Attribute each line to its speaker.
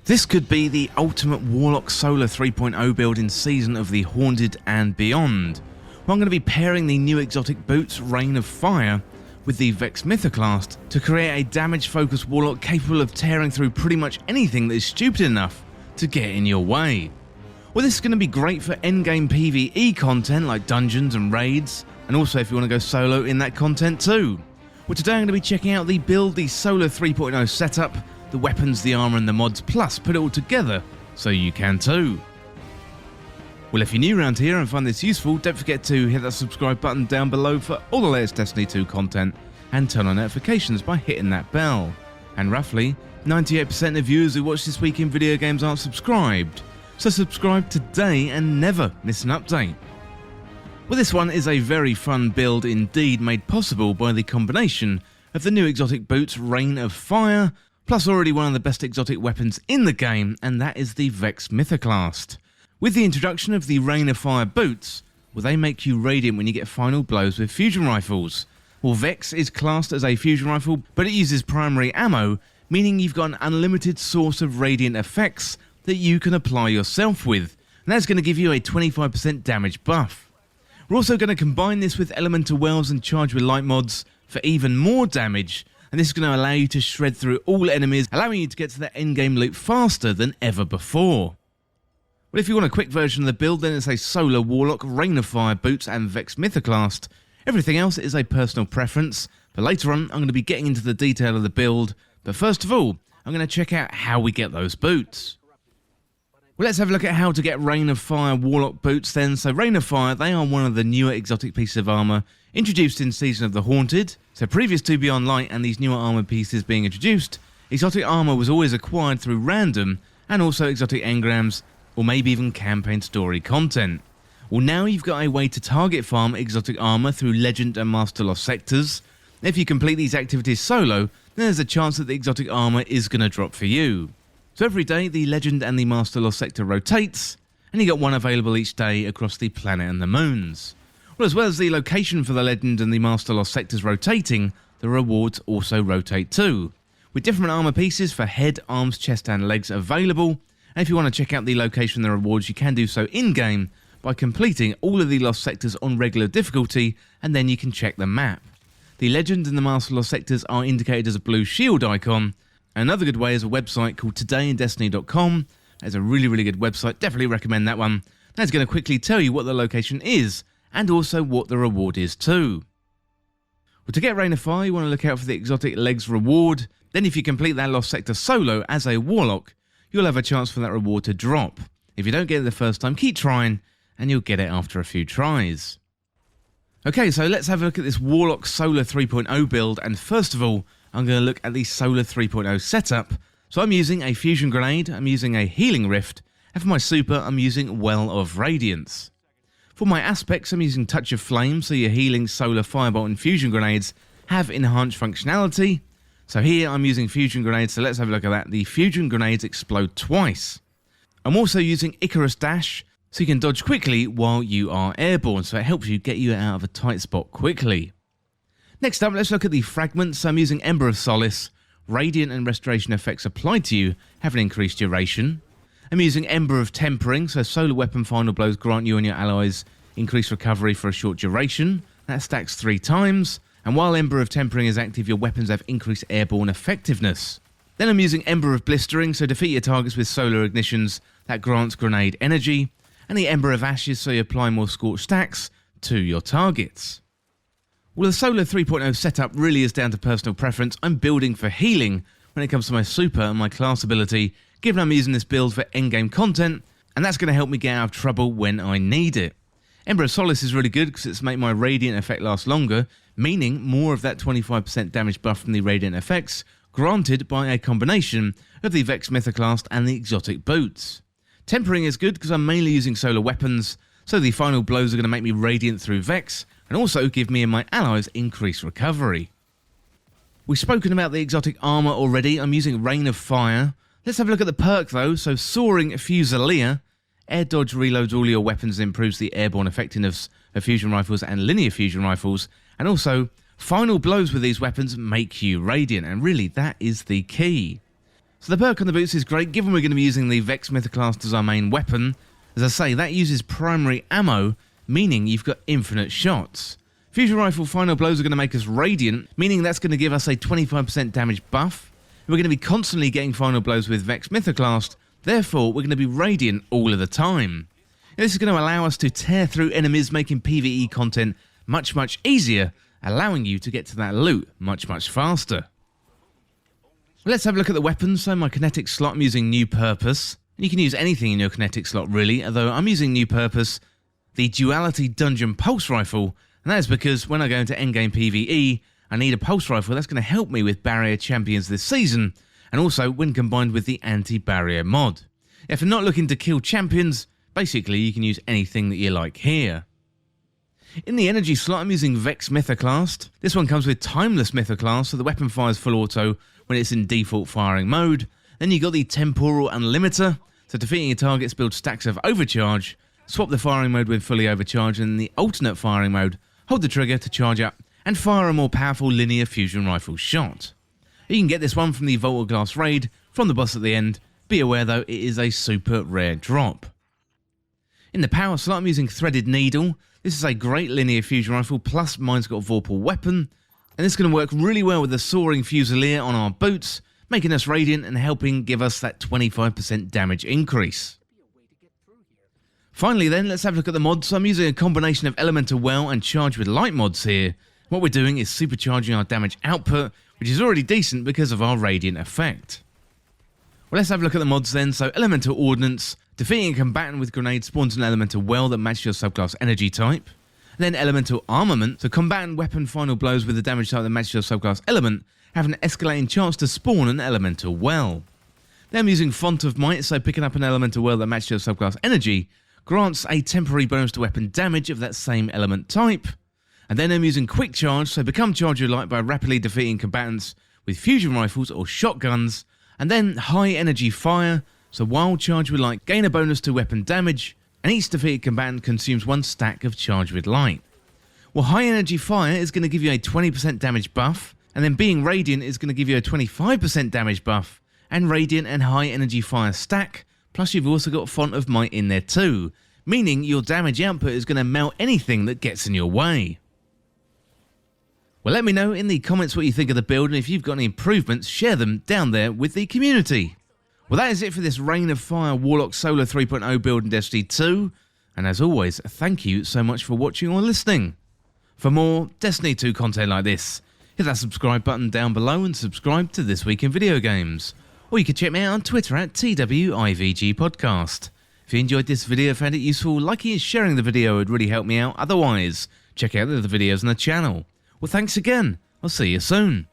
Speaker 1: This could be the ultimate Warlock Solar 3.0 build in Season of the Haunted and beyond. Well, I'm going to be pairing the new exotic boots Rain of Fire with the Vex Mythoclast to create a damage-focused Warlock capable of tearing through pretty much anything that is stupid enough to get in your way. Well, this is going to be great for endgame PvE content like dungeons and raids, and also if you want to go solo in that content too. Well, today I'm going to be checking out the build, the Solar 3.0 setup, the weapons, the armour and the mods, plus put it all together so you can too. Well, if you're new around here and find this useful, don't forget to hit that subscribe button down below for all the latest Destiny 2 content and turn on notifications by hitting that bell. And roughly 98% of viewers who watch This Week in Video Games aren't subscribed, so subscribe today and never miss an update. Well, this one is a very fun build indeed, made possible by the combination of the new exotic boots Rain of Fire, plus already one of the best exotic weapons in the game, and that is the Vex Mythoclast. With the introduction of the Rain of Fire boots, will they make you radiant when you get final blows with fusion rifles? Well, Vex is classed as a fusion rifle, but it uses primary ammo, meaning you've got an unlimited source of radiant effects that you can apply yourself with, and that's going to give you a 25% damage buff. We're also going to combine this with elemental wells and charge with light mods for even more damage, and this is going to allow you to shred through all enemies, allowing you to get to that endgame loot faster than ever before. Well, if you want a quick version of the build, then it's a Solar Warlock, Rain of Fire boots and Vex Mythoclast. Everything else is a personal preference, but later on I'm going to be getting into the detail of the build, but first of all, I'm going to check out how we get those boots. Well, let's have a look at how to get Rain of Fire Warlock boots then. So Rain of Fire, they are one of the newer exotic pieces of armour introduced in Season of the Haunted. So previous to Beyond Light and these newer armour pieces being introduced, exotic armour was always acquired through random and also exotic engrams or maybe even campaign story content. Well, now you've got a way to target farm exotic armour through Legend and Master Lost sectors. If you complete these activities solo, then there's a chance that the exotic armour is going to drop for you. So every day the Legend and the Master Lost sector rotates, and you got one available each day across the planet and the moons. Well, as well as the location for the Legend and the Master Lost sectors rotating, the rewards also rotate too, with different armour pieces for head, arms, chest and legs available. And if you want to check out the location of the rewards, you can do so in-game by completing all of the Lost sectors on regular difficulty, and then you can check the map. The Legend and the Master Lost sectors are indicated as a blue shield icon. Another good way is a website called todayindestiny.com. It's a really good website, definitely recommend that one. That's going to quickly tell you what the location is, and also what the reward is too. Well, to get Rain of Fire, you want to look out for the exotic legs reward. Then if you complete that Lost sector solo as a Warlock, you'll have a chance for that reward to drop. If you don't get it the first time, keep trying, and you'll get it after a few tries. Okay, so let's have a look at this Warlock Solar 3.0 build, and first of all, I'm going to look at the Solar 3.0 setup. So I'm using a Fusion Grenade, I'm using a Healing Rift, and for my super, I'm using Well of Radiance. For my aspects, I'm using Touch of Flame, so your healing, Solar, Firebolt and Fusion Grenades have enhanced functionality. So here I'm using Fusion Grenades, so let's have a look at that. The Fusion Grenades explode twice. I'm also using Icarus Dash, so you can dodge quickly while you are airborne, so it helps you get you out of a tight spot quickly. Next up, let's look at the fragments. So I'm using Ember of Solace. Radiant and restoration effects applied to you have an increased duration. I'm using Ember of Tempering, so solar weapon final blows grant you and your allies increased recovery for a short duration. That stacks 3 times. And while Ember of Tempering is active, your weapons have increased airborne effectiveness. Then I'm using Ember of Blistering, so defeat your targets with solar ignitions. That grants grenade energy. And the Ember of Ashes, so you apply more scorched stacks to your targets. Well, the Solar 3.0 setup really is down to personal preference. I'm building for healing when it comes to my super and my class ability, given I'm using this build for endgame content, and that's going to help me get out of trouble when I need it. Ember of Solace is really good because it's made my radiant effect last longer, meaning more of that 25% damage buff from the radiant effects, granted by a combination of the Vex Mythoclast and the exotic boots. Tempering is good because I'm mainly using solar weapons, so the final blows are going to make me radiant through Vex, and also give me and my allies increased recovery. We've spoken about the exotic armour already. I'm using Rain of Fire. Let's have a look at the perk though. So Soaring Fusilier. Air dodge reloads all your weapons and improves the airborne effectiveness of fusion rifles and linear fusion rifles. And also, final blows with these weapons make you radiant, and really that is the key. So the perk on the boots is great given we're going to be using the Vex Mythoclast as our main weapon. As I say, that uses primary ammo, meaning you've got infinite shots. Fusion Rifle final blows are going to make us radiant, meaning that's going to give us a 25% damage buff. We're going to be constantly getting final blows with Vex Mythoclast, therefore we're going to be radiant all of the time. This is going to allow us to tear through enemies, making PvE content much easier, allowing you to get to that loot much faster. Let's have a look at the weapons. So my kinetic slot, I'm using New Purpose. You can use anything in your kinetic slot really, although I'm using New Purpose, the Duality Dungeon Pulse Rifle, and that is because when I go into endgame PvE, I need a pulse rifle that's going to help me with barrier champions this season, and also when combined with the anti-barrier mod. If you're not looking to kill champions, basically you can use anything that you like here. In the energy slot, I'm using Vex Mythoclast. This one comes with Timeless Mythoclast, so the weapon fires full auto when it's in default firing mode. Then you got the Temporal Unlimiter, so defeating your targets builds stacks of overcharge. Swap the firing mode with fully overcharged, and in the alternate firing mode, hold the trigger to charge up and fire a more powerful linear fusion rifle shot. You can get this one from the Vaulted Glass raid, from the boss at the end. Be aware though, it is a super rare drop. In the power slot, I'm using Threaded Needle. This is a great linear fusion rifle, plus mine's got a Vorpal weapon, and this is going to work really well with the Soaring Fusilier on our boots, making us radiant and helping give us that 25% damage increase. Finally then, let's have a look at the mods. So I'm using a combination of Elemental Well and Charge with Light mods here. What we're doing is supercharging our damage output, which is already decent because of our radiant effect. Well, let's have a look at the mods then. So Elemental Ordnance, defeating a combatant with grenade spawns an Elemental Well that matches your subclass energy type. And then Elemental Armament, so combatant weapon final blows with the damage type that matches your subclass element have an escalating chance to spawn an Elemental Well. Then I'm using Font of Might, so picking up an Elemental Well that matches your subclass energy grants a temporary bonus to weapon damage of that same element type. And then I'm using Quick Charge, so become Charge with Light by rapidly defeating combatants with fusion rifles or shotguns. And then High Energy Fire, so while Charge with Light gain a bonus to weapon damage, and each defeated combatant consumes one stack of Charge with Light. Well, High Energy Fire is going to give you a 20% damage buff, and then being Radiant is going to give you a 25% damage buff, and Radiant and High Energy Fire stack, plus you've also got Font of Might in there too, meaning your damage output is going to melt anything that gets in your way. Well, let me know in the comments what you think of the build, and if you've got any improvements, share them down there with the community. Well, that is it for this Reign of Fire Warlock Solar 3.0 build in Destiny 2, and as always, thank you so much for watching or listening. For more Destiny 2 content like this, hit that subscribe button down below and subscribe to This Week in Video Games. Or you can check me out on Twitter at TWIVG Podcast. If you enjoyed this video, found it useful, liking and sharing the video would really help me out. Otherwise, check out the other videos on the channel. Well, thanks again. I'll see you soon.